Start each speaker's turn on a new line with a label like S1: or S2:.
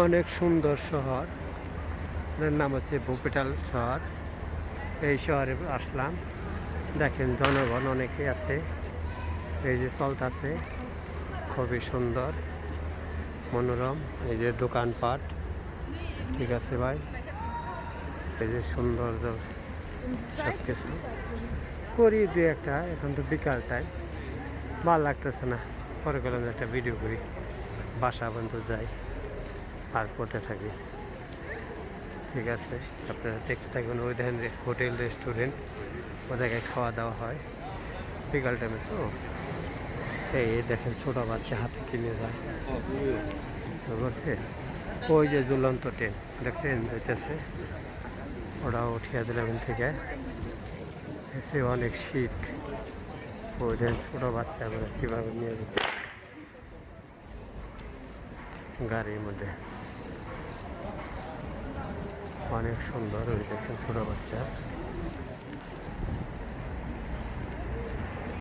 S1: অনেক সুন্দর শহর, এর নাম হচ্ছে বপিটাল শহর। এই শহরে আসলাম, দেখেন জনগণ অনেকেই আছে, এই যে চলতেছে, খুবই সুন্দর মনোরম। এই যে দোকানপাট, ঠিক আছে ভাই, এই যে সৌন্দর্য সব কিছু করি দু একটা। এখন তো বিকাল টাইম, ভালো লাগতেছে না, পরে গেলাম একটা ভিডিও করি, বাসা পর্যন্ত যাই আর করতে থাকি। ঠিক আছে, আপনারা দেখতে থাকবেন। ওই দেখেন হোটেল রেস্টুরেন্ট, ও জায়গায় খাওয়া দাওয়া হয় বিকাল টাইমে। তো এই দেখেন ছোটো বাচ্চা হাতে কিনে যায়, বুঝতে পারছেন? ওই যে ঝুলন্ত ট্রেন দেখছেন যেতেছে, ওরা উঠিয়ে দিল এখান থেকে। এসে অনেক শীত, ওই দেখেন ছোটো বাচ্চাগুলো কীভাবে নিয়ে যেতে গাড়ির মধ্যে, অনেক সুন্দর। ওই দেখেন ছোটো বাচ্চা।